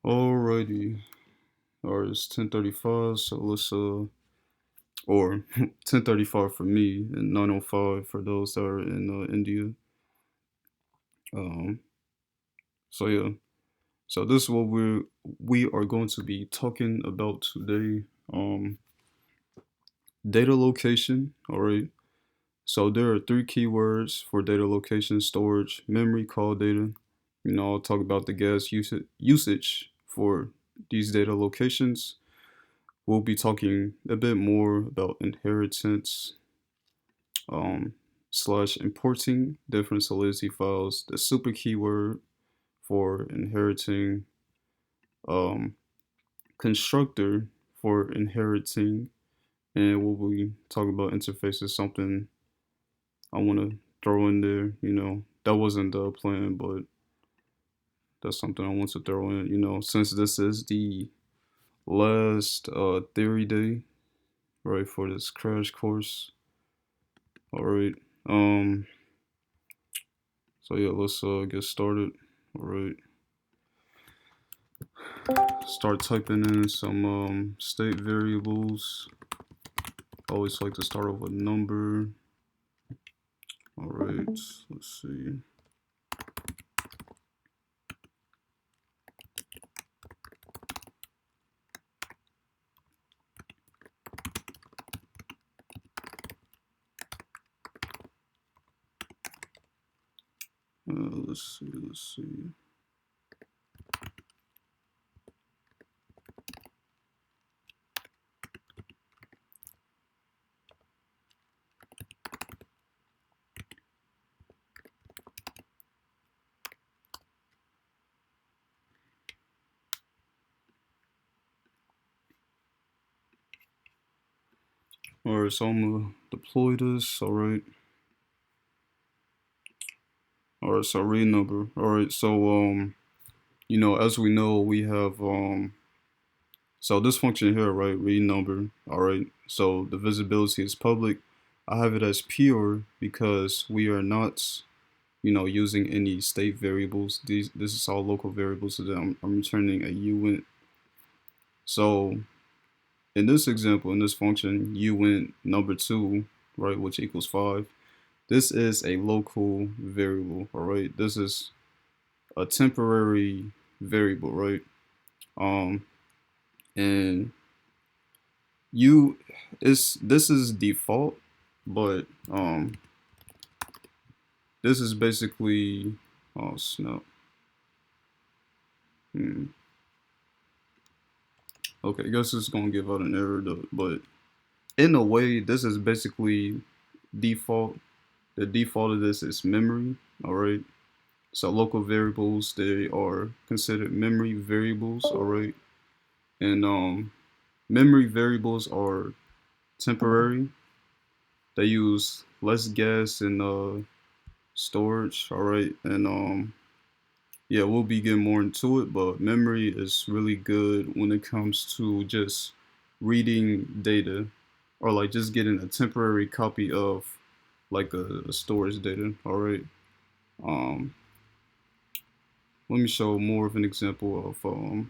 Alrighty. Alright, it's 10:35, so let's or 10:35 for me and 9:05 for those that are in India. Um, so yeah. So this is what we are going to be talking about today. Um, Data location. Alright. So there are three keywords for data location: storage, memory, call data. I'll talk about the gas usage for these data locations. We'll be talking a bit more about inheritance, um, slash importing different Solidity files, the super keyword for inheriting, um, constructor for inheriting, and we'll be talking about interfaces, something I want to throw in there. That wasn't the plan, but that's something I want to throw in, since this is the last theory day, right, for this crash course. All right. Um, so yeah, let's get started. All right. Start typing in some state variables. I always like to start off with number. All right. Let's see. Let's see. Let's see. All right. So I'm gonna deploy this. All right. All right. So read number. All right. So as we know, we have so this function here, right, read number, all right, so the visibility is public. I have it as pure because we are not, using any state variables. This is all local variables, so that I'm returning a uint. So in this example, in this function, uint number 2, right, which equals 5, this is a local variable, all right? This is a temporary variable, right? And you this is default, but this is basically, oh snap. Okay, I guess it's gonna give out an error though, but in a way this is basically default. The default of this is memory. All right, so local variables, they are considered memory variables. All right, and memory variables are temporary. They use less gas and storage. All right, and yeah, we'll be getting more into it, but memory is really good when it comes to just reading data, or like just getting a temporary copy of like a storage data. All right, um let me show more of an example of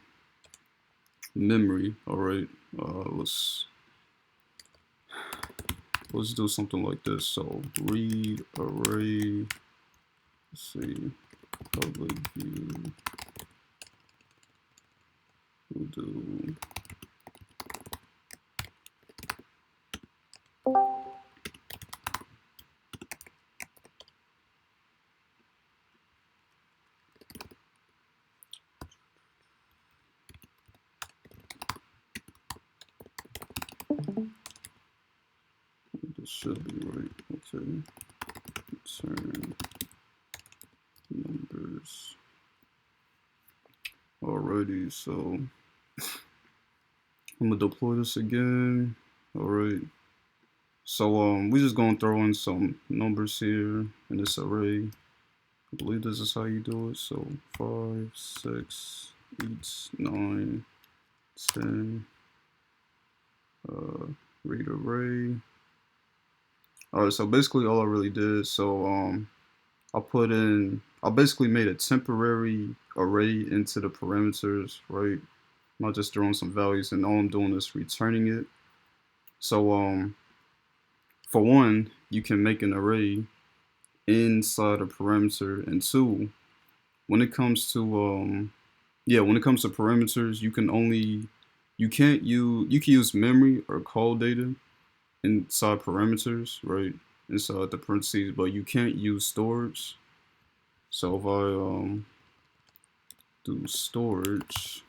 memory. All right, let's do something like this. So read array, let's see, public view, we'll do this should be right. Okay, return numbers. Alrighty, so I'm gonna deploy this again. Alright, so we just gonna throw in some numbers here in this array. I believe this is how you do it. So 5, 6, 8, 9, 10. Read array. Alright, so basically all I really did, so I I basically made a temporary array into the parameters, right? Not just throwing some values, and all I'm doing is returning it. So for one, you can make an array inside a parameter, and two, when it comes to when it comes to parameters, you can use memory or call data inside parameters, right? Inside the parentheses, but you can't use storage. So if I do storage,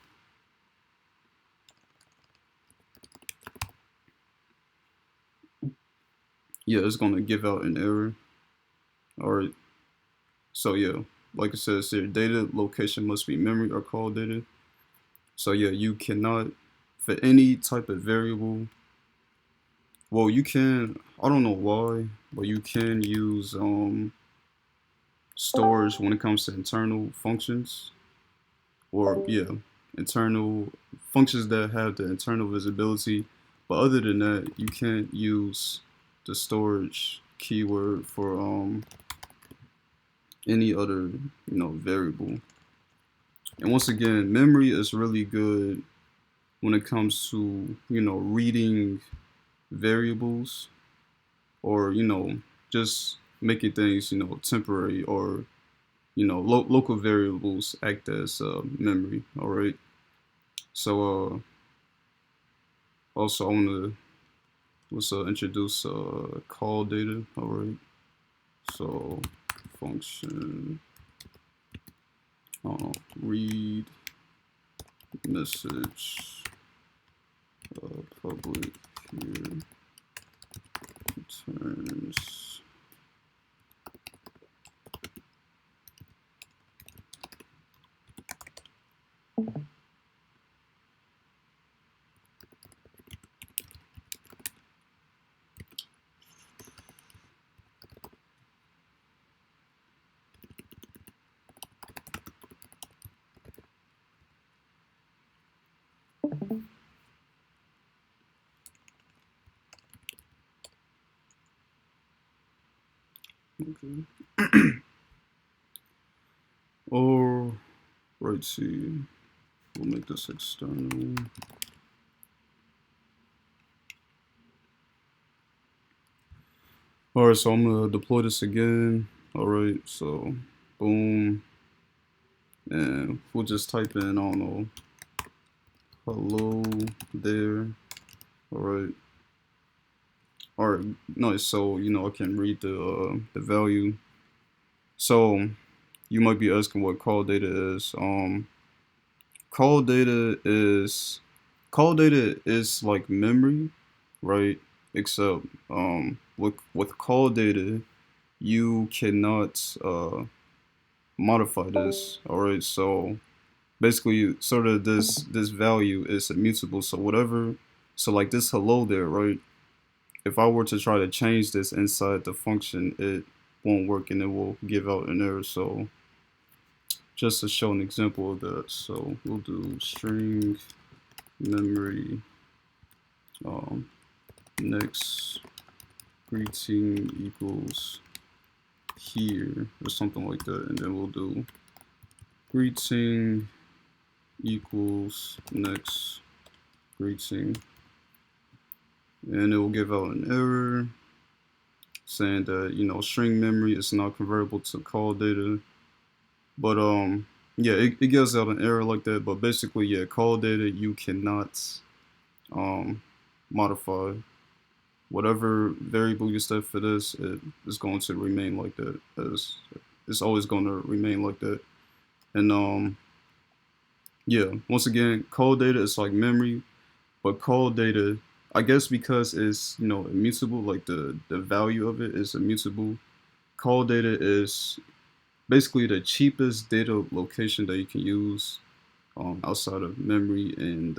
yeah, it's gonna give out an error. All right. So yeah, like it says here, data location must be memory or call data. So yeah, you cannot for any type of variable. Well, you can. I don't know why, but you can use storage when it comes to internal functions, or yeah, internal functions that have the internal visibility. But other than that, you can't use the storage keyword for any other variable. And once again, memory is really good when it comes to reading variables, or just making things temporary, or local variables act as memory. All right. So also I want to let's introduce call data. All right. So function read message public here returns okay. Or right, see, we'll make this external. All right, so I'm gonna deploy this again. All right, so boom, and we'll just type in, I don't know, hello there. All right. All right, nice. So I can read the value. So you might be asking what call data is. Call data is call data is like memory, right? Except with call data, you cannot modify this. All right, so basically, sort of this value is immutable. So whatever, so like this hello there, right? If I were to try to change this inside the function, it won't work and it will give out an error. So just to show an example of that, so we'll do string memory next greeting equals here or something like that, and then we'll do greeting equals next greeting, and it will give out an error saying that string memory is not convertible to call data. But yeah, it gives out an error like that. But basically, yeah, call data you cannot modify. Whatever variable you set for this, it is going to remain like that. It's always going to remain like that. And yeah, once again, call data is like memory, but call data, I guess because it's immutable, like the value of it is immutable. Call data is basically the cheapest data location that you can use outside of memory and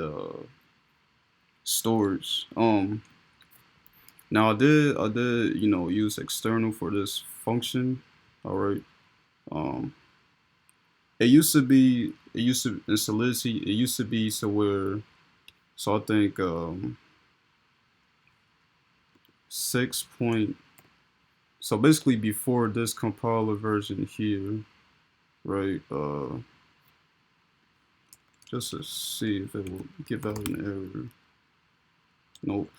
storage. Now I did use external for this function. All right. Um, it used to in Solidity it used to be so where so I think 6 point, so basically before this compiler version here, right? Just to see if it will give out an error. Nope.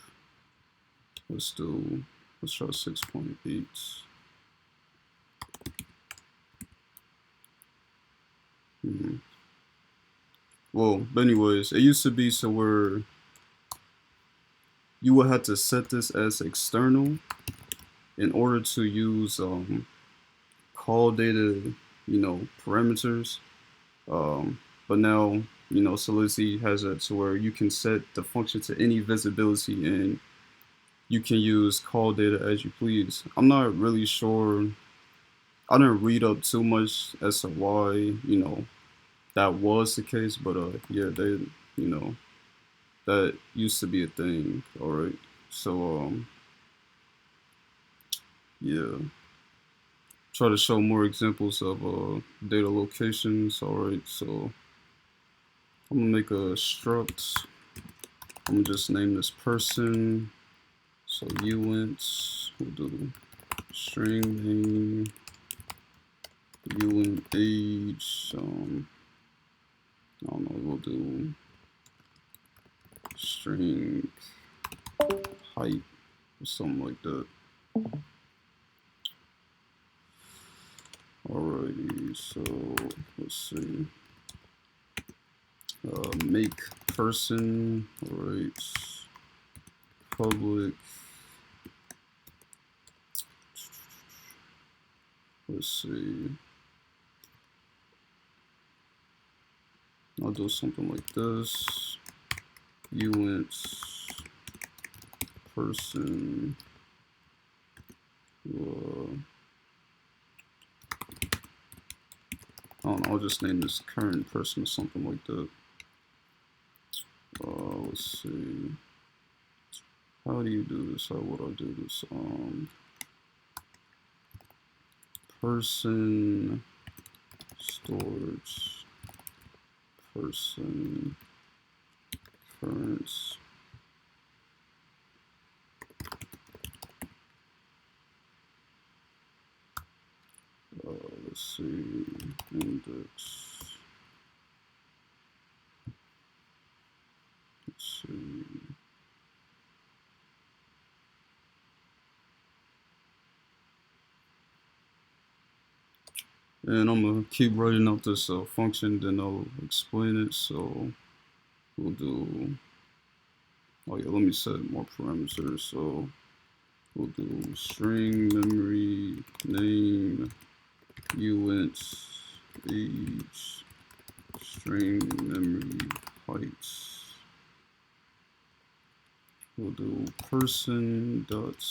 Let's try 6.8. Well, but anyways, it used to be so where you would have to set this as external in order to use call data, parameters. But now, Solidity has it to where you can set the function to any visibility and you can use call data as you please. I'm not really sure. I didn't read up too much as to why, that was the case, but yeah, that used to be a thing. All right. So yeah. Try to show more examples of data locations. All right. So I'm gonna make a struct. I'm gonna just name this person. So uint, we'll do string name, uint age. I don't know. We'll do string height or something like that. Alrighty, so let's see. Make person, alright, public. Let's see. I'll do something like this. Uint person. I don't know, I'll just name this current person or something like that. Let's see. How do you do this? How would I do this? Person storage person current. Let's see, index. Let's see. And I'm gonna keep writing out this function, then I'll explain it. So we'll do, oh yeah, let me set more parameters. So we'll do string memory name uint age string memory height. We'll do person dot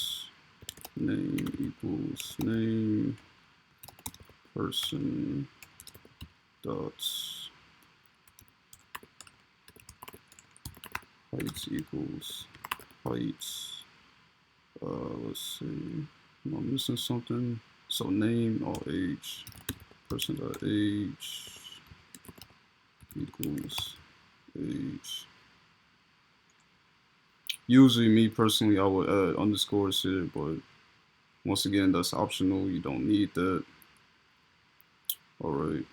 name equals name person dot height equals height. Let's see, am I missing something? So name or age, person dot age equals age. Usually, me personally, I would add underscores here, but once again, that's optional. You don't need that. All right.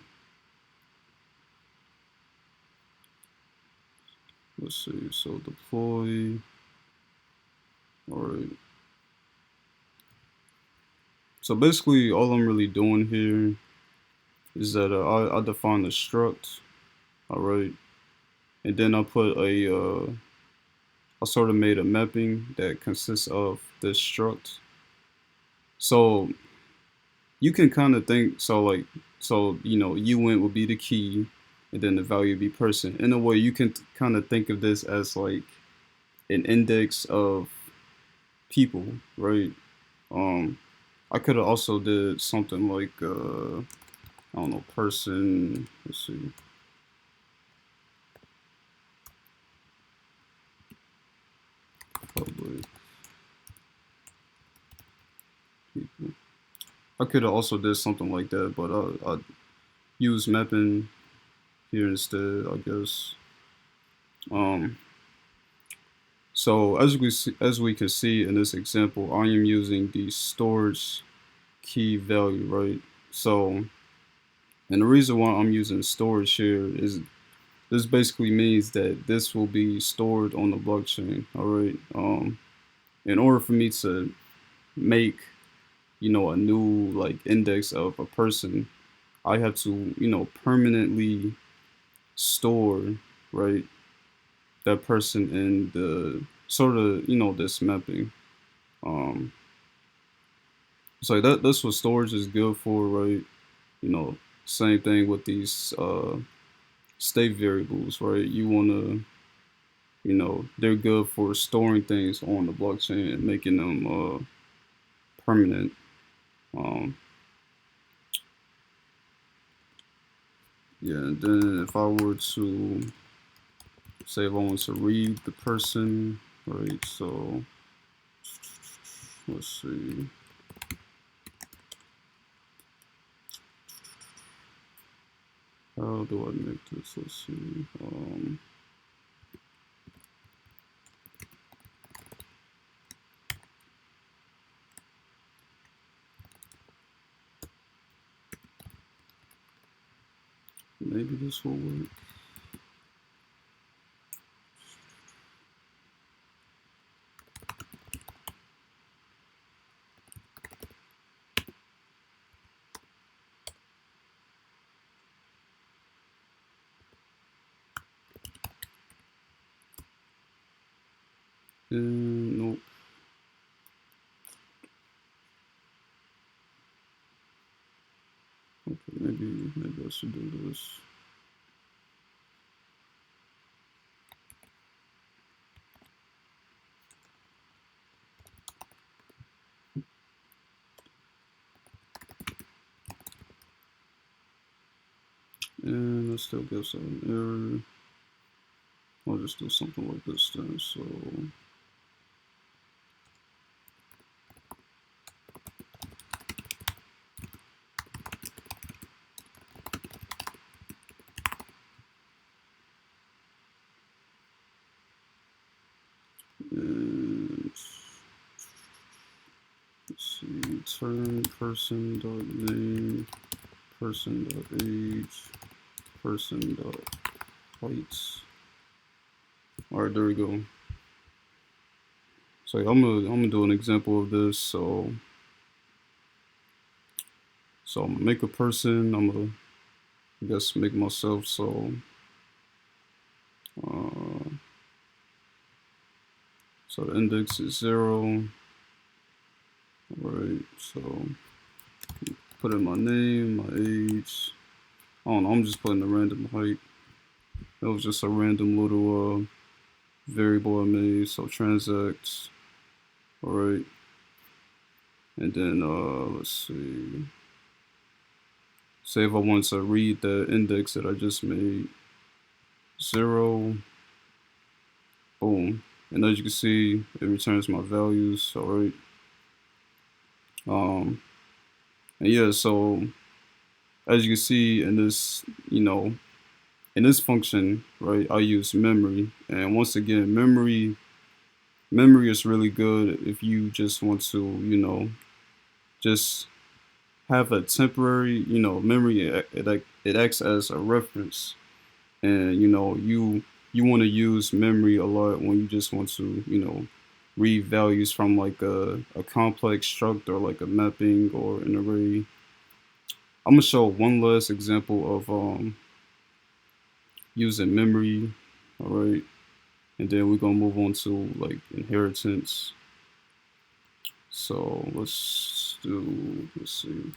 Let's see. So deploy. All right. So basically, all I'm really doing here is that I define the struct. All right. And then I put I sort of made a mapping that consists of this struct. So you can kind of think, so uint would be the key, and then the value would be person. In a way, you can kind of think of this as like an index of people, right? I could have also did something like I don't know, person. Let's see. Public people. I could have also did something like that, but I use mapping here instead, I guess. So as we can see in this example, I am using the storage key value, right? So And the reason why I'm using storage here is this basically means that this will be stored on the blockchain. All right. In order for me to make, a new like index of a person, I have to, permanently store, right, that person in the sort of, this mapping. Um, so that's what storage is good for, right? You know, same thing with these state variables, right? You want to, they're good for storing things on the blockchain and making them permanent. Um, yeah, and then if I were to say if I want to read the person, right? So let's see. How do I make this? Let's see. Maybe this will work. And nope. Okay, maybe I should do this. And it still gives an error. I'll just do something like this then. So and let's see, turn person dot name, person dot age, person dot height. All right, there we go. So I'm gonna do an example of this. So I'm gonna make a person. I'm gonna, I guess, make myself. So so the index is 0. All right. So put in my name, my age. I don't know. I'm just putting a random height. That was just a random little variable I made. So transacts. All right. And then let's see. Say if I want to read the index that I just made, 0, boom. And as you can see, it returns my values. All right. And yeah, so as you can see in this, in this function, right, I use memory. And once again, memory is really good if you just want to, just have a temporary, memory. It acts as a reference, and you want to use memory a lot when you just want to, read values from like a complex struct or like a mapping or an array. I'm gonna show one last example of using memory. All right, and then we're gonna move on to like inheritance. So let's see,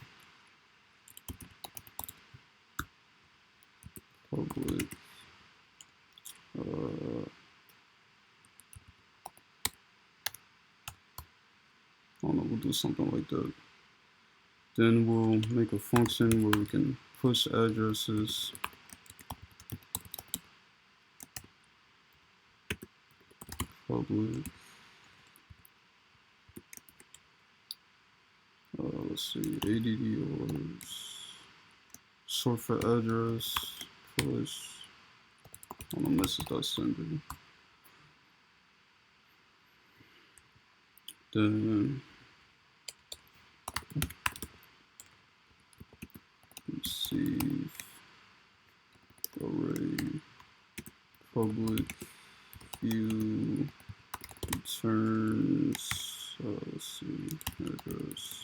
public. I don't know, we'll do something like that. Then we'll make a function where we can push addresses. Public. Let's see, ADDRs. Sort for address. Push. On a message.sender. Then receive array public view returns, let's see, address,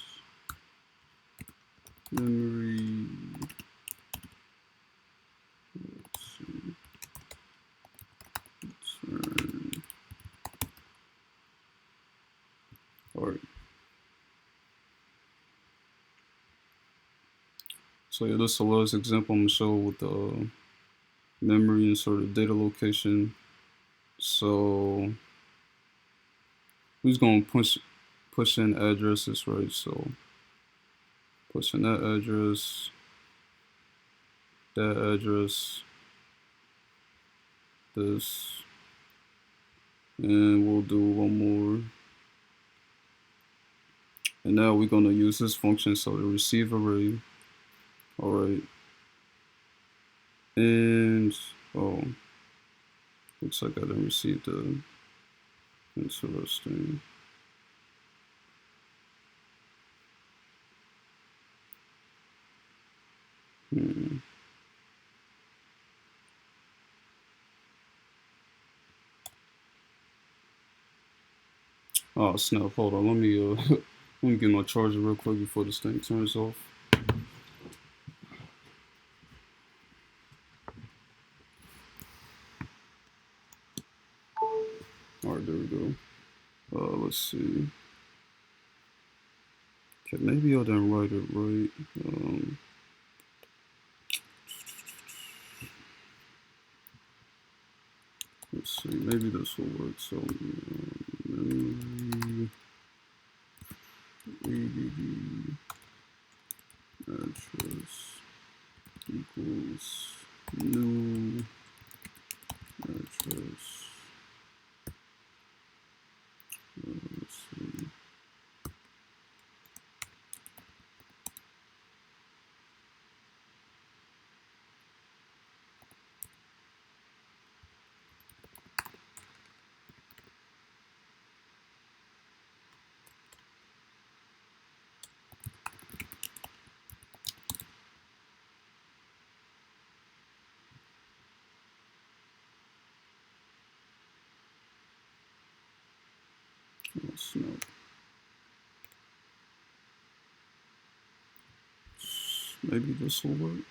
memory, let's see, return. All right. So yeah, this is the last example I'm gonna show with the memory and sort of data location. So who's gonna push in addresses, right? So push in that address, this, and we'll do one more. And now we're gonna use this function, so the receive array. All right. And oh, looks like I didn't receive the interesting. Oh snap! Hold on. Let me let me get my charger real quick before this thing turns off. All right, there we go. Let's see. Okay, maybe I didn't write it right. Let's see. Maybe this will work. So memory ADD address equals new address. Let's see. Let's not. Maybe this will work.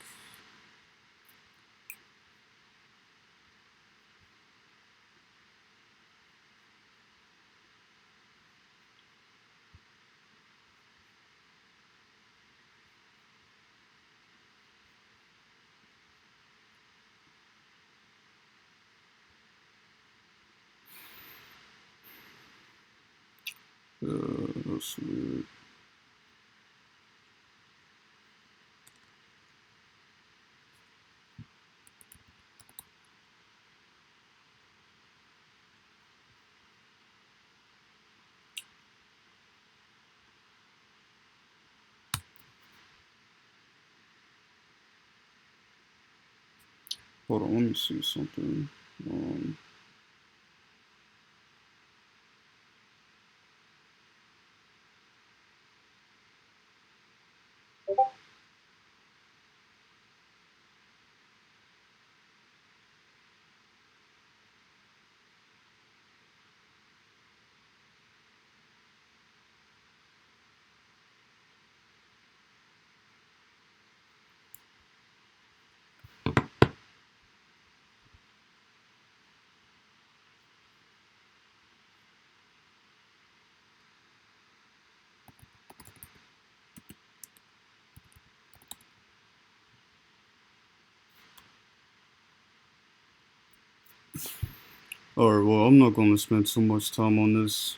That's weird. Hold on, let me see something. Alright, well, I'm not going to spend too much time on this,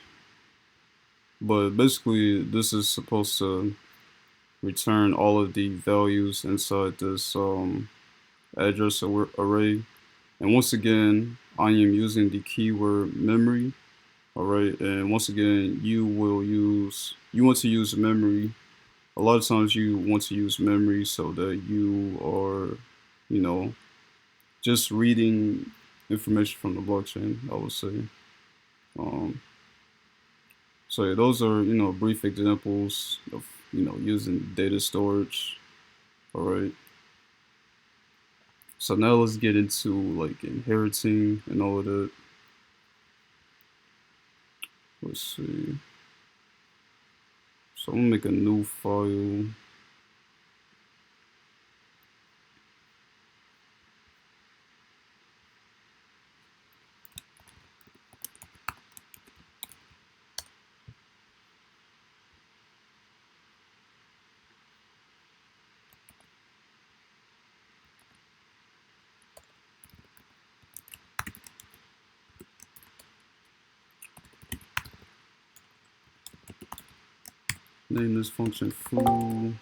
but basically, this is supposed to return all of the values inside this address array. And once again, I am using the keyword memory. Alright, and once again, you want to use memory. A lot of times you want to use memory so that you are, you know, just reading information from the blockchain, I would say. So yeah, those are, brief examples of, using data storage. All right. So now let's get into like inheriting and all of that. Let's see. So I'm gonna make a new file. Name this function foo.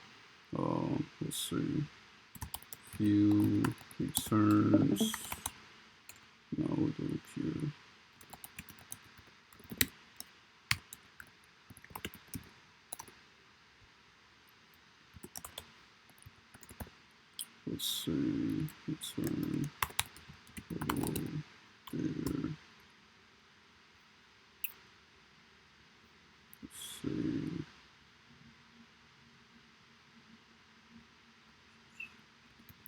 Let's see. Foo returns. Now we'll do it here. Let's see. Return. Hello there. Let's see.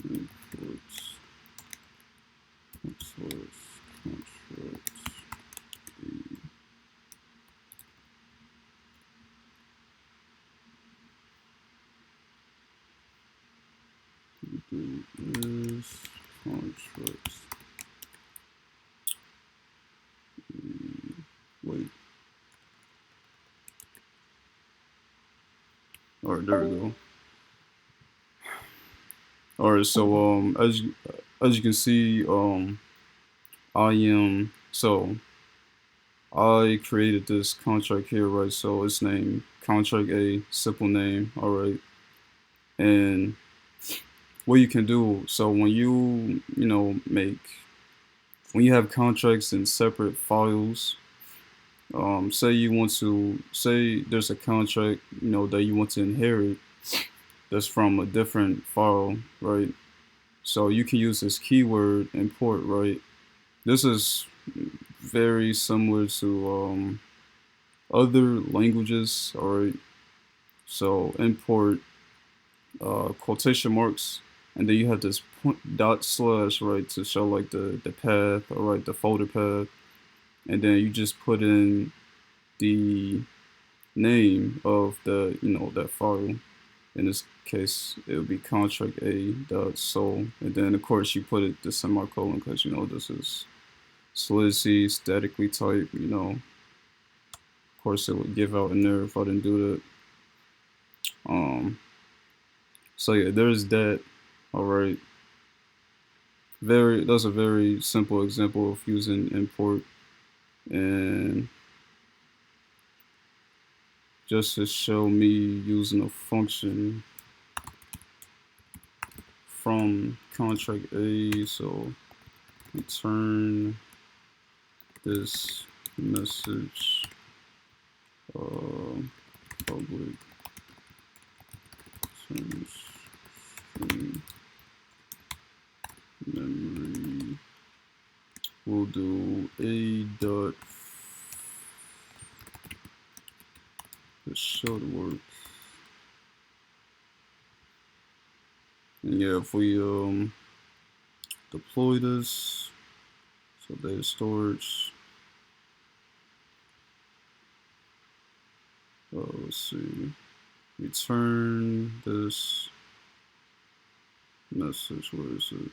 Imports. Source contracts. Do is contracts. Wait. All right, there we go. All right, so as you can see, I created this contract here, right? So it's named contract A, simple name, all right. And what you can do, so when when you have contracts in separate files, say you want to say there's a contract, that you want to inherit that's from a different file, right? So you can use this keyword import, right? This is very similar to other languages, all right? So import quotation marks, and then you have this dot slash, right, to show like the path, all right, the folder path, and then you just put in the name of the that file. In this case, it would be contract a dot sol, and then of course you put it the semicolon because this is Solidity statically typed. Of course it would give out an error if I didn't do that. So yeah, there's that. All right. That's a very simple example of using import, and just to show me using a function from contract A, so return this message public string memory. We'll do a dot. This should work. And yeah, if we deploy this, so data storage. Let's see. Return this message. Where is it?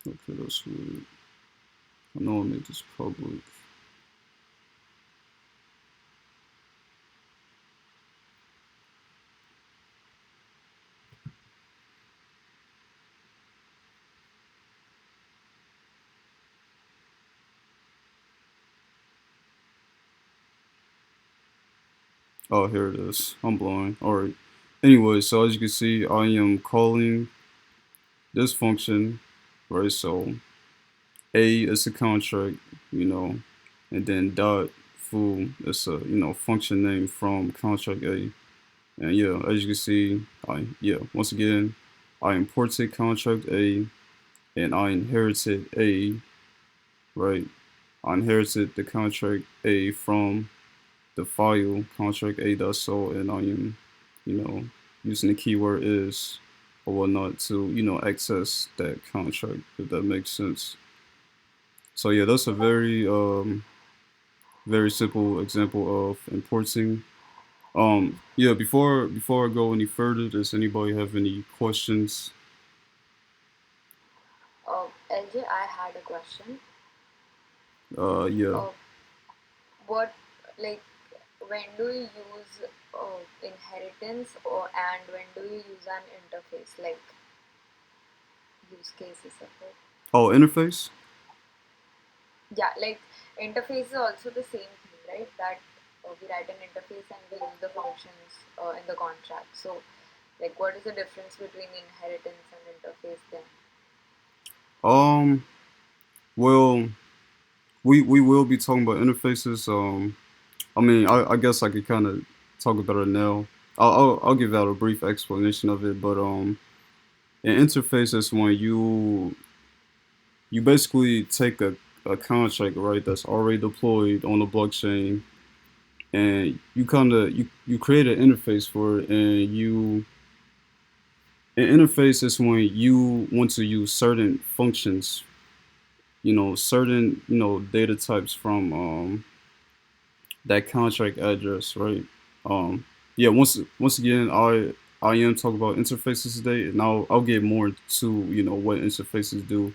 Okay, that's weird. I know I made this public. Oh, here it is. I'm blind. Alright. Anyway, so as you can see, I am calling this function, right? So A is a contract, and then dot foo is a function name from contract A. And yeah, as you can see, once again, I imported contract A and I inherited A, right? I inherited the contract A from the file contract A.so, and I am, you know, using the keyword is or whatnot to, access that contract, if that makes sense. So yeah, that's a very simple example of importing. Yeah, before I go any further, does anybody have any questions? LJ, I had a question. Yeah. Uh, what, like, when do you use inheritance, and when do you use an interface, like use cases of it? Oh, interface. Yeah, like interface is also the same thing, right? That we write an interface and we use the functions in the contract. So, like, what is the difference between inheritance and interface then? Um. Well, we will be talking about interfaces. I mean, I guess I could kind of talk about it now. I'll give out a brief explanation of it, but an interface is when you basically take a contract, right, that's already deployed on the blockchain, and you kind of you create an interface for it, and an interface is when you want to use certain functions, certain data types from that contract address, right? Um, yeah. Once again, I am talking about interfaces today, and I'll get more to what interfaces do.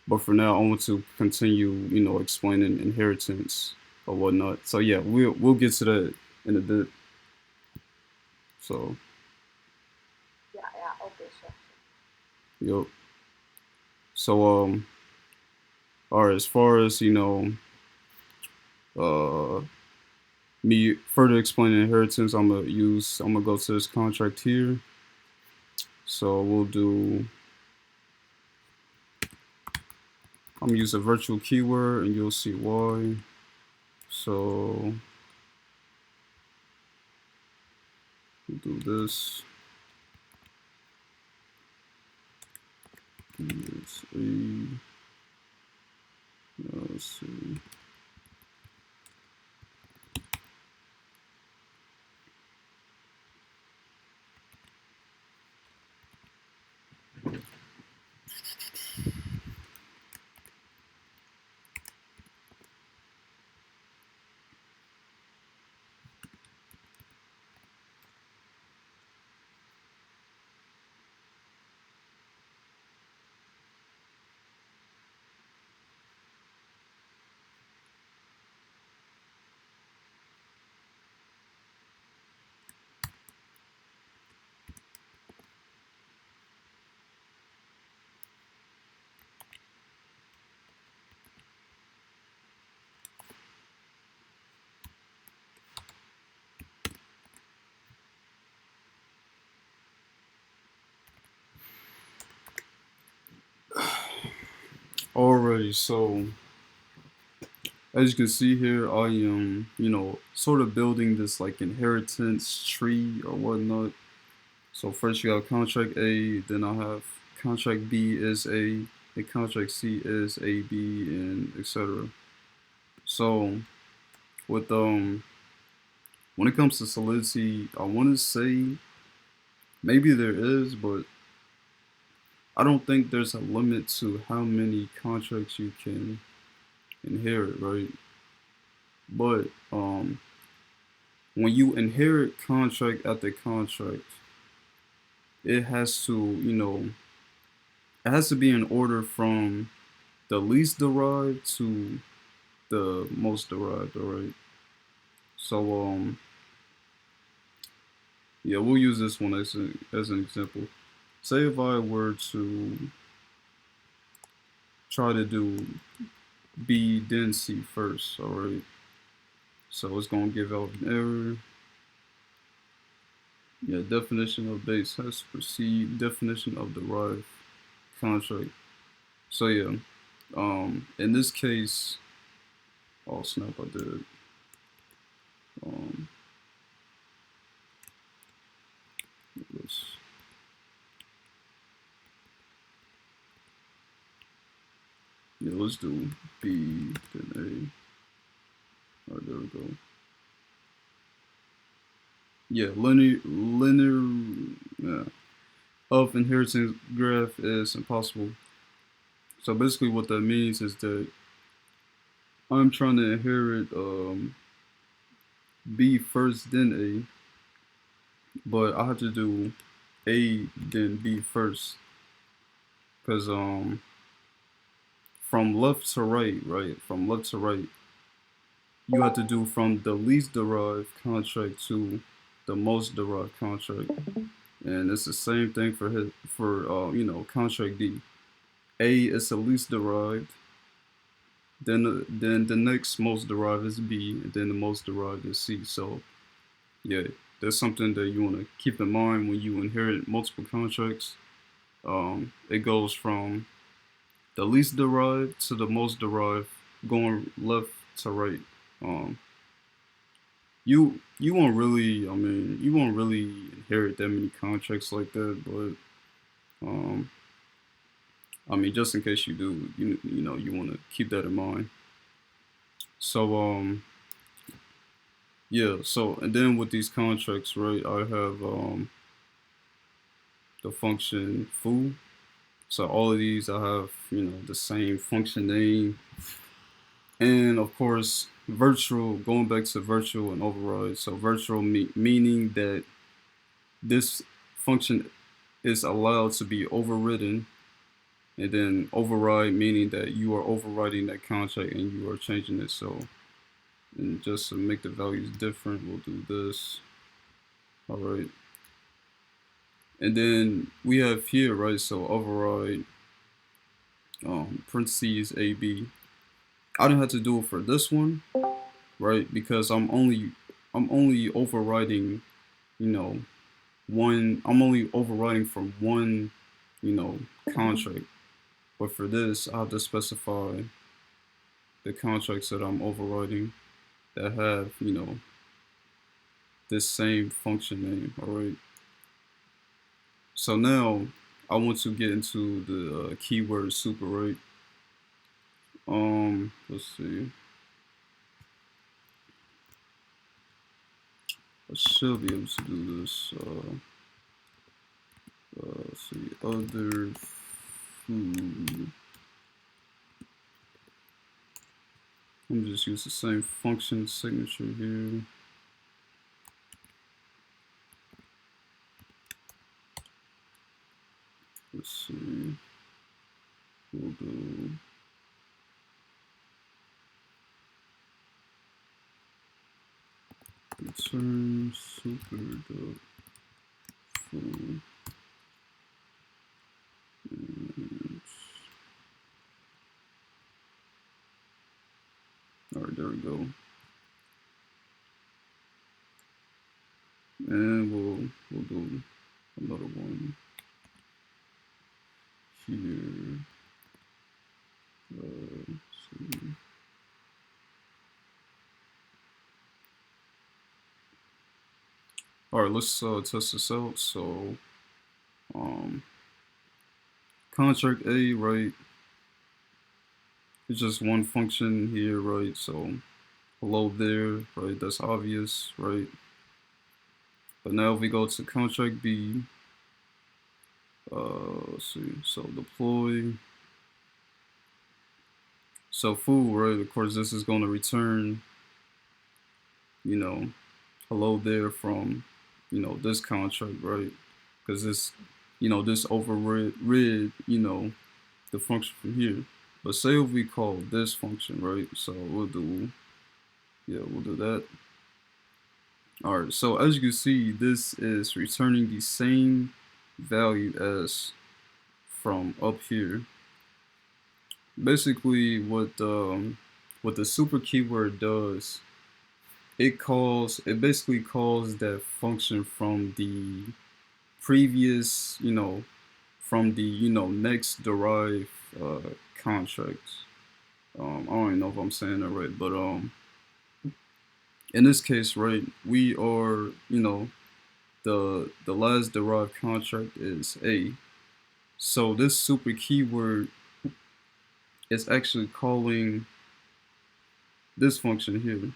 But for now, I want to continue explaining inheritance or whatnot. So yeah, we'll get to that in a bit. So Yeah, yeah, okay, sure. yep. So all right. As far as uh me further explaining inheritance, I'm gonna go to this contract here. So we'll do I'm gonna use a virtual keyword and you'll see why. So we'll do this. Let's see. Let's see. Alrighty, so as you can see here, I am, sort of building this like inheritance tree or whatnot. So first you have contract A, then I have contract B is A, and contract C is A, B, and etc. So with when it comes to Solidity, I want to say maybe there is, but I don't think there's a limit to how many contracts you can inherit, right? But when you inherit contract after contract, it has to, it has to be in order from the least derived to the most derived, all right? So yeah, we'll use this one as an example. Say if I were to try to do B then C first, all right? So it's gonna give out an error. Yeah, definition of base has to proceed. Definition of derived contract. So yeah, in this case, oh snap, I did. Um, let's, Yeah, let's do B, then A. All right, there we go. Yeah, linear yeah, of inheritance graph is impossible. So basically, what that means is that I'm trying to inherit B first, then A, but I have to do A then B first, because from left to right, right, from left to right, you have to do from the least derived contract to the most derived contract, and it's the same thing for contract D. A is the least derived, then the next most derived is B, and then the most derived is C. So yeah, that's something that you want to keep in mind when you inherit multiple contracts. It goes from the least derived to the most derived, going left to right. Um, you won't really, I mean, you won't really inherit that many contracts like that, but um, I mean, just in case you do, you want to keep that in mind. So yeah. So and then with these contracts, right, I have the function foo. So all of these I have, the same function name, and of course virtual. Going back to virtual and override. So virtual meaning that this function is allowed to be overridden, and then override meaning that you are overriding that contract and you are changing it. So, and just to make the values different, we'll do this. All right. And then we have here, right? So override parentheses AB. I don't have to do it for this one, right? Because I'm only overriding, you know, one. I'm only overriding from one, you know, contract. But for this, I have to specify the contracts that I'm overriding that have, this same function name. All right. So now I want to get into the keyword super, right? Let's see. I should be able to do this. Let's see. Other food. Let me just use the same function signature here. Let's see. We'll do return super dot full. All right, there we go. And we'll do another one here. See. All right, let's test this out. So, um, contract A, right? It's just one function here, right? So, hello there, right? That's obvious, right? But now if we go to contract B, let's see. So deploy. So foo, right? Of course, this is going to return, you know, hello there from, this contract, right? Because this overrid, the function from here. But say if we call this function, right? So we'll do that. All right. So as you can see, this is returning the same value as from up here. Basically, what the super keyword does, it basically calls that function from the previous, from the next derived contract. I don't even know if I'm saying that right, but in this case, right, we are, the last derived contract is A. So this super keyword it's actually calling this function here.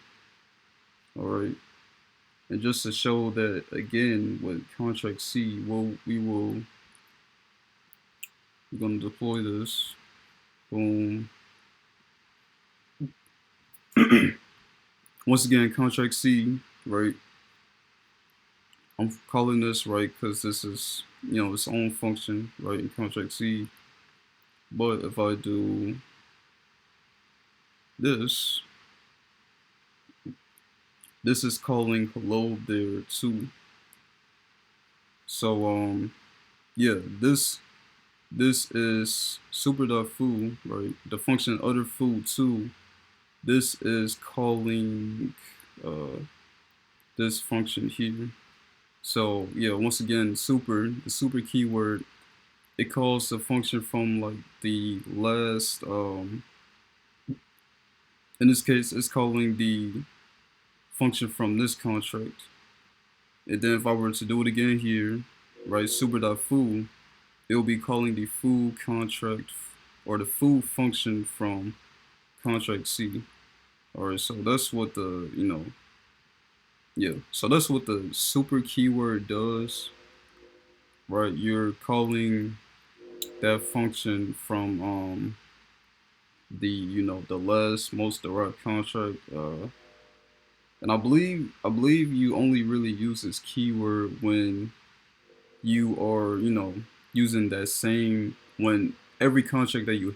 All right. And just to show that again with contract C, we're gonna deploy this. Boom. Once again, contract C, right? I'm calling this right because this is its own function, right, in contract C. But if I do this, this is calling hello there too. So yeah, this is super.foo, right? The function other foo too. This is calling uh this function here. So yeah, once again, the super keyword, it calls the function from like the last in this case it's calling the function from this contract. And then if I were to do it again here, right, super.foo, it'll be calling the foo contract or the foo function from contract C. Alright, so that's what the yeah, so that's what the super keyword does, right? You're calling that function from the the last most direct contract, and I believe you only really use this keyword when you are using that same when every contract that you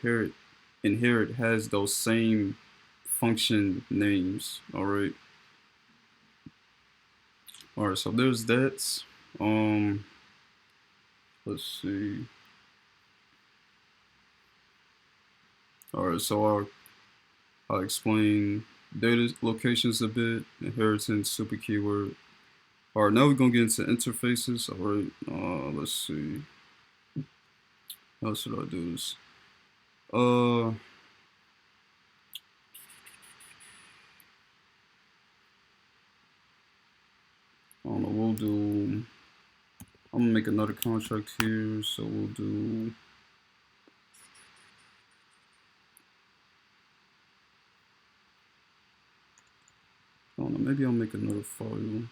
inherit has those same function names. All right, so there's that. um let's see. All right, so I'll explain data locations a bit, inheritance, super keyword. All right, now we're gonna get into interfaces. All right, let's see. How should I do this? I don't know. We'll do. I'm gonna make another contract here, so we'll do. I don't know. Maybe I'll make another file.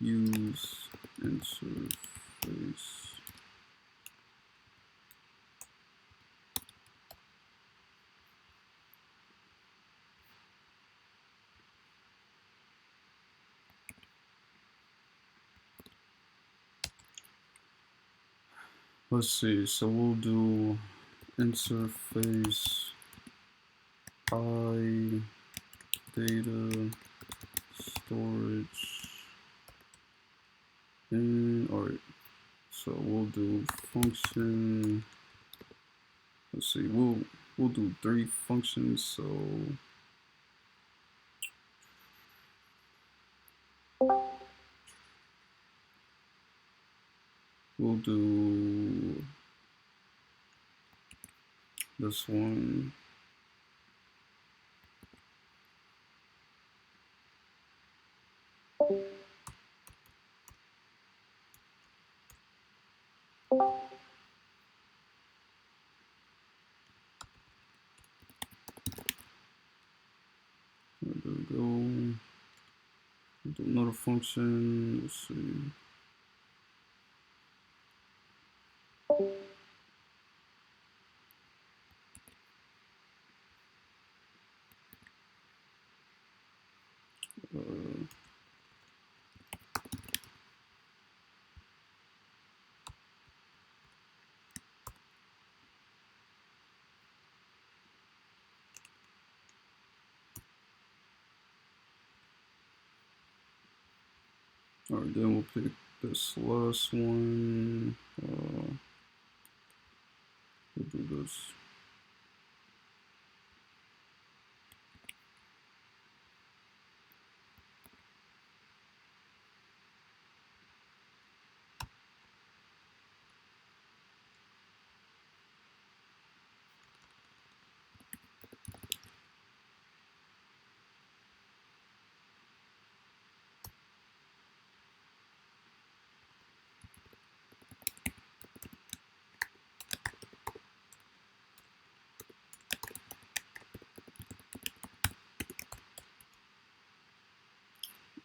Use interface. Let's see. So we'll do interface I data storage in. All right. So we'll do function. Let's see. We'll do 3 functions. So we'll do this one. There we go. We'll do another function. Let's see. Uh, all right, then we'll pick this last one. We'll do this.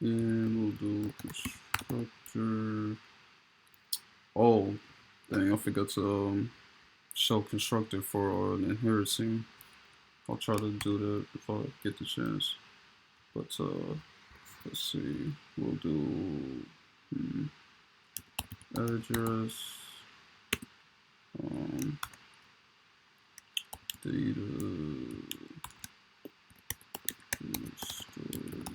And we'll do constructor. Oh, dang, I forgot to show constructor for inheriting. I'll try to do that if I get the chance. But let's see. We'll do address, um, data storage.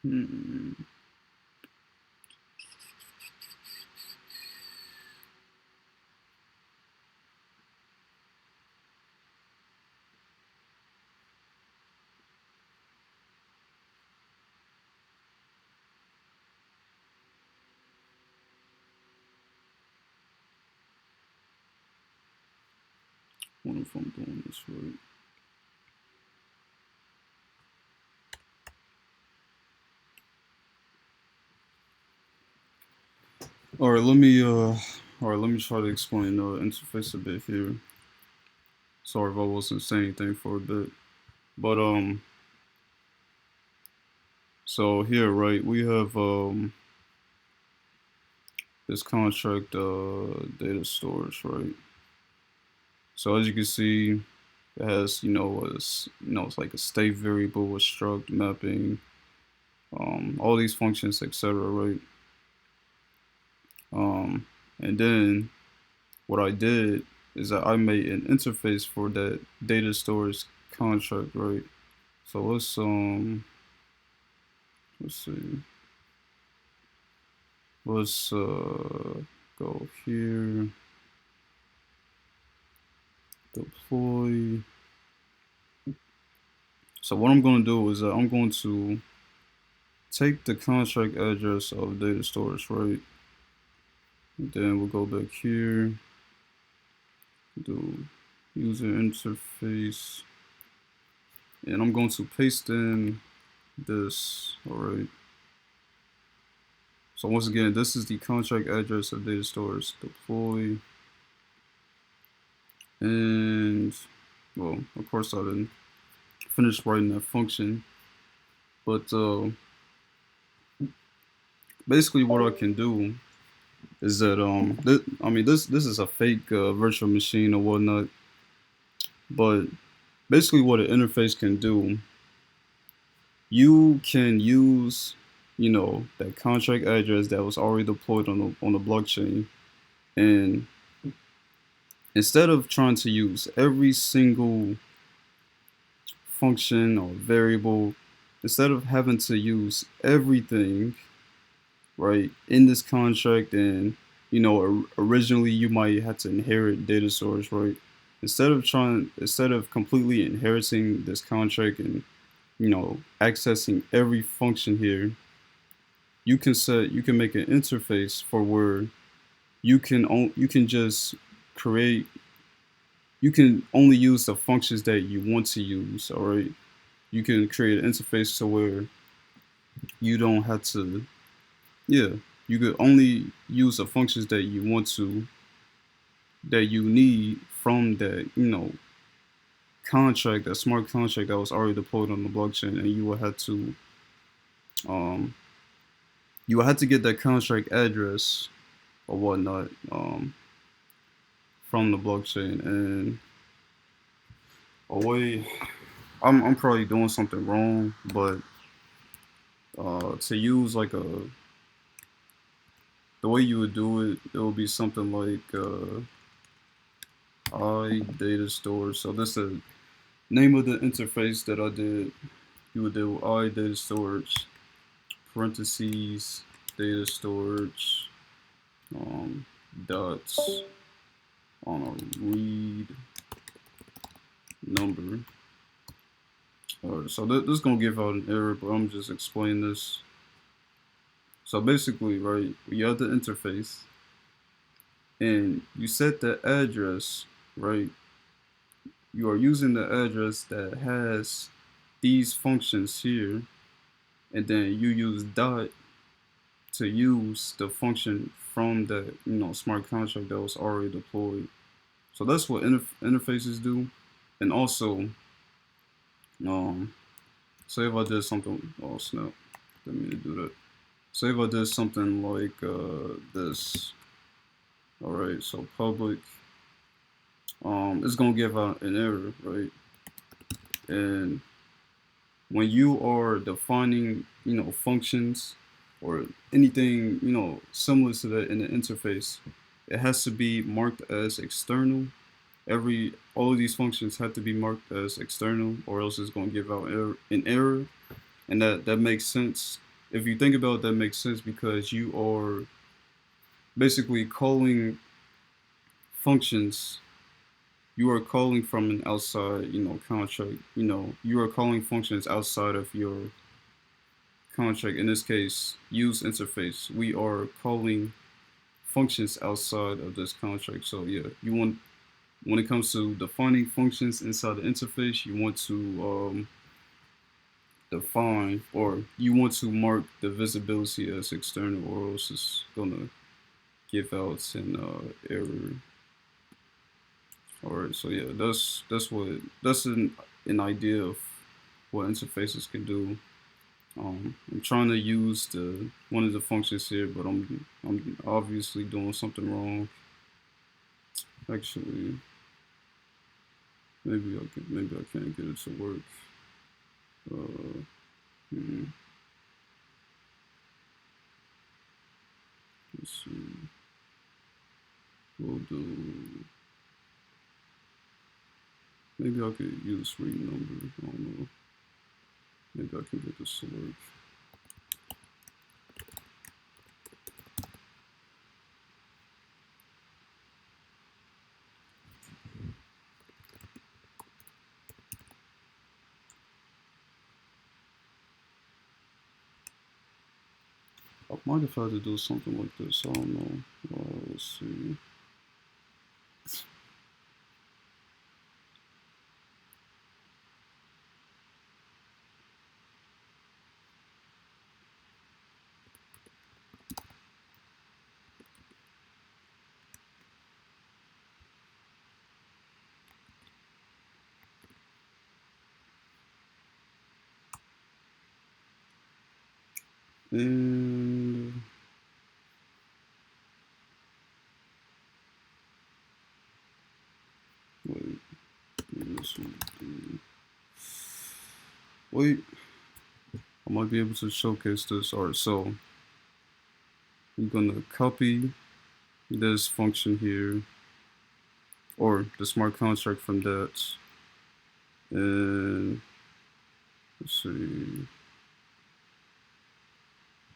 Hmm. Wonder if I'm doing this right. All right, let me try to explain the interface a bit here. Sorry if I wasn't saying anything for a bit, but so here, right, we have this contract data storage, right? So as you can see, it has it's like a state variable, a struct mapping, all these functions, etc. Right? And then what I did is that I made an interface for that data storage contract, right? So let's see, let's go here, deploy. So what I'm going to do is that I'm going to take the contract address of data storage, right? And then we'll go back here, do user interface, and I'm going to paste in this, all right? So once again, this is the contract address of data storage, deploy, and well, of course I didn't finish writing that function, but basically what I can do is that this is a fake virtual machine or whatnot, but basically what an interface can do, you can use that contract address that was already deployed on the blockchain, and instead of trying to use every single function or variable, instead of having to use everything right in this contract, and originally you might have to inherit data source, right? Instead of completely inheriting this contract and accessing every function here, you can make an interface for where you can just create you can only use the functions that you want to use. All right, you can create an interface to where you don't have to. Yeah, you could only use the functions that you want to, that you need from that, contract, that smart contract that was already deployed on the blockchain, and um, you will have to get that contract address or whatnot from the blockchain. And a way, I'm probably doing something wrong, but to use like the way you would do it, it would be something like I data storage. So this is the name of the interface that I did. You would do I data storage parentheses data storage dots on a read number. Alright, so this is gonna give out an error, but I'm just explaining this. So basically, right, you have the interface and you set the address, right? You are using the address that has these functions here, and then you use dot to use the function from the smart contract that was already deployed. So that's what interfaces do. And also, um, say if I did something, oh snap, didn't mean to do that. Say if I did something like this. All right, so public, it's gonna give out an error, right? And when you are defining, functions or anything, similar to that in the interface, it has to be marked as external. All of these functions have to be marked as external, or else it's going to give out an error, and that makes sense. If you think about it, that makes sense because you are basically calling functions. You are calling from an outside, contract. You are calling functions outside of your contract. In this case, use interface. We are calling functions outside of this contract. So yeah, when it comes to defining functions inside the interface, you want to define, or you want to mark the visibility as external, or else it's gonna give out an error. All right, so yeah, that's an idea of what interfaces can do. I'm trying to use the one of the functions here, but I'm obviously doing something wrong. Actually, maybe I can't get it to work. Uh, hmm, let's see. We'll do. Maybe I could use read number. I don't know. Maybe I can get this to work. I might have had to do something like this. I don't know. Let's see. And wait, this one. Wait, I might be able to showcase this. Alright, so I'm gonna copy this function here, or the smart contract from that, and let's see.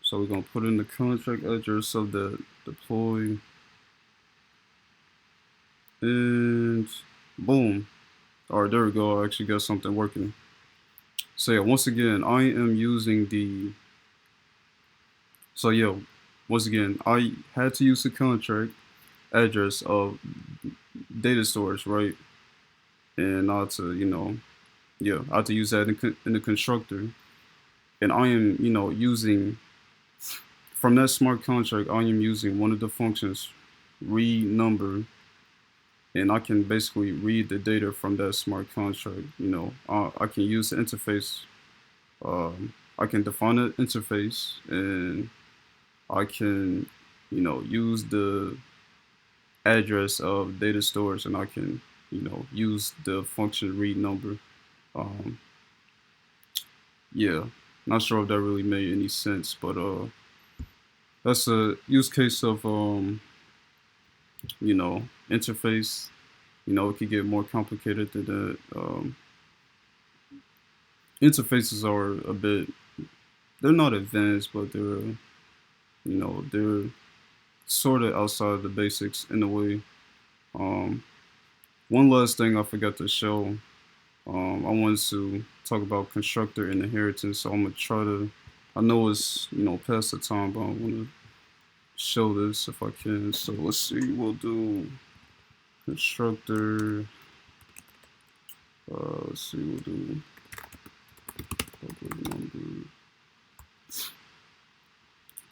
So we're gonna put in the contract address of the deploy, and boom. All right, there we go. I actually got something working. So yeah, once again, I am using the. So yeah, once again, I had to use the contract address of data storage, right? and I have to, yeah, I have to use that in the constructor, and I am, using from that smart contract, I am using one of the functions, read number, and I can basically read the data from that smart contract. I can use the interface. I can define an interface, and I can, use the address of data stores, and I can, use the function read number. Um, yeah, not sure if that really made any sense, but that's a use case of interface. It could get more complicated than that. Interfaces are a bit, they're not advanced, but they're sort of outside of the basics in a way. Um, One last thing I forgot to show. I wanted to talk about constructor and inheritance, so I'm gonna try to. I know it's past the time, but I want to show this if I can. So let's see. We'll do constructor. Let's see. We'll do public number.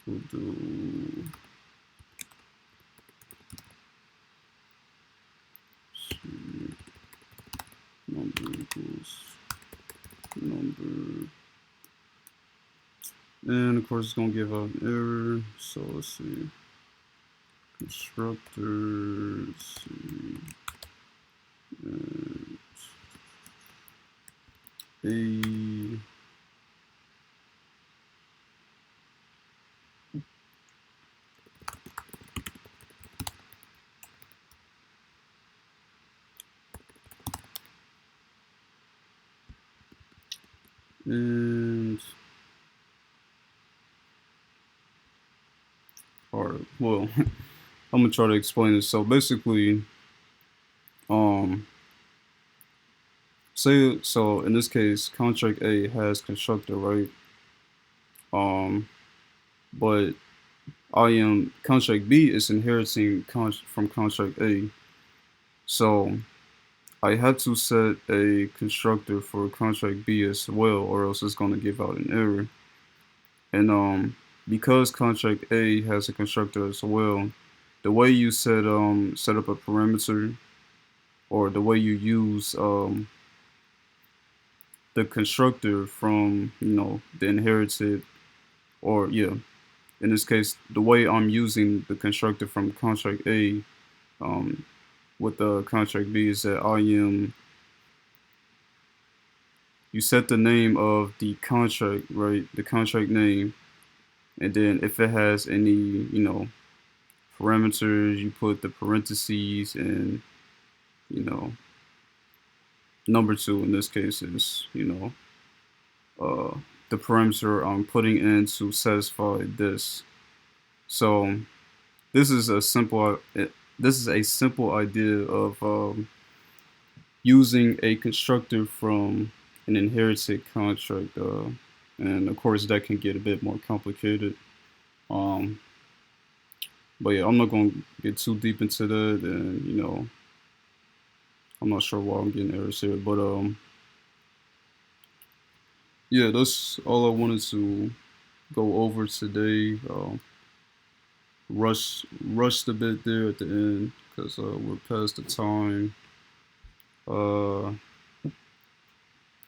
We'll do see, number equals number, and of course it's gonna give out an error. So let's see. Constructor. Let's see. And a and or well, I'm gonna try to explain it. So basically, um, say so in this case, contract A has constructor, right? Um, but I am contract B is inheriting from contract A. So I had to set a constructor for contract B as well, or else it's gonna give out an error. And because contract A has a constructor as well, the way you set up a parameter, or the way you use the constructor from the inherited, or yeah, in this case, the way I'm using the constructor from contract A um, with the contract B is that you set the name of the contract, right? The contract name, and then if it has any parameters, you put the parentheses, and you know number two in this case is uh, the parameter I'm putting in to satisfy this. So this is a simple idea of using a constructor from an inherited contract, and of course that can get a bit more complicated. Um, but yeah, I'm not going to get too deep into that, and I'm not sure why I'm getting errors here, but yeah, that's all I wanted to go over today. Rushed a bit there at the end because we're past the time. Uh,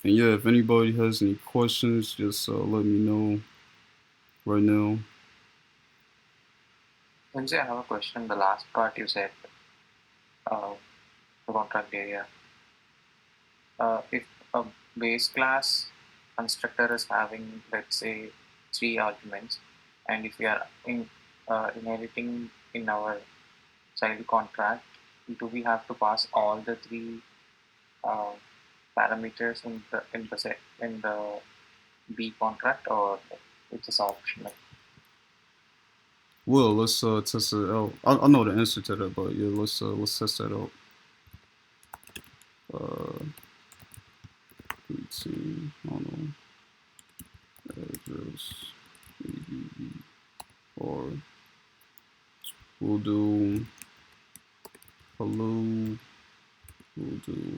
and yeah, if anybody has any questions, just let me know right now. Lindsay, I have a question. The last part you said, the contract area. If a base class constructor is having, let's say, 3 arguments, and if we are inheriting in our child contract, do we have to pass all the 3 parameters in the B contract, or it's just optional? Well, let's test it out. I know the answer to that, but yeah, let's test that out. Uh, let's see. I don't know. Address, or we'll do hello we'll do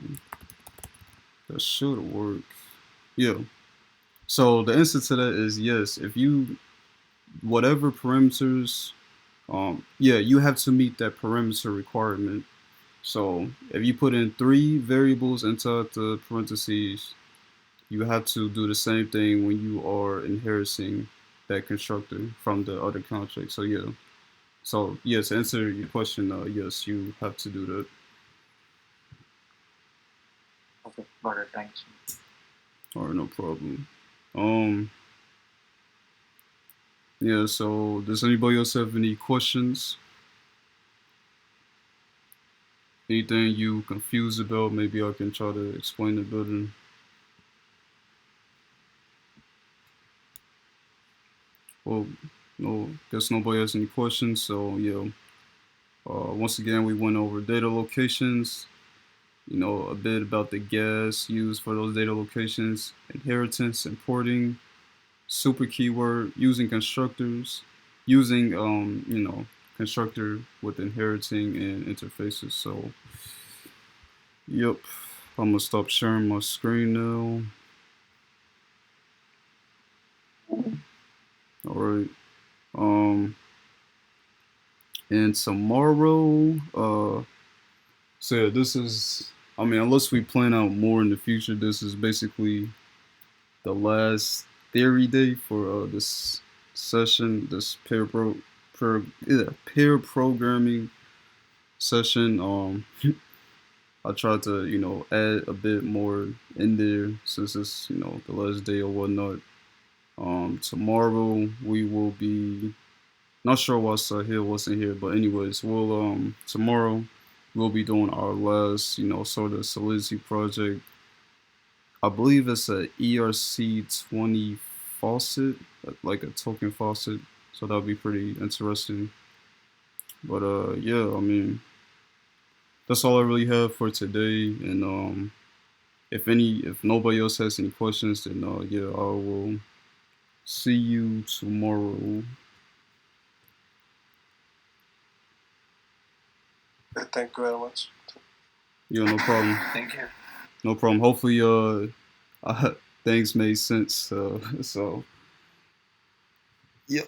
that should work. Yeah. So the answer to that is yes. If you whatever parameters, yeah, you have to meet that parameter requirement. So if you put in three variables inside the parentheses, you have to do the same thing when you are inheriting that constructor from the other contract. So yeah. So yes, to answer your question, yes, you have to do that. Okay, got it. Thanks. All right, no problem. Um, yeah. So does anybody else have any questions? Anything you confused about? Maybe I can try to explain it better. Well, no, guess nobody has any questions. So yeah. Once again, we went over data locations. You know a bit about the gas used for those data locations, inheritance, importing, super keyword, using constructors, using constructor with inheriting and interfaces. So yep, I'm gonna stop sharing my screen now. All right. Um, and tomorrow, so yeah, this is. I mean, unless we plan out more in the future, this is basically the last theory day for this session, this pair programming session. I tried to add a bit more in there since it's the last day or whatnot. Tomorrow we will be not sure what's here, what's in here, but anyways, we'll tomorrow we'll be doing our last sort of Solidity project. I believe it's a ERC20 faucet, like a token faucet. So that'll be pretty interesting. But yeah, I mean, that's all I really have for today. And if nobody else has any questions, then yeah, I will see you tomorrow. Thank you very much. Yeah, no problem. Thank you. No problem. Hopefully, things made sense. So, yep.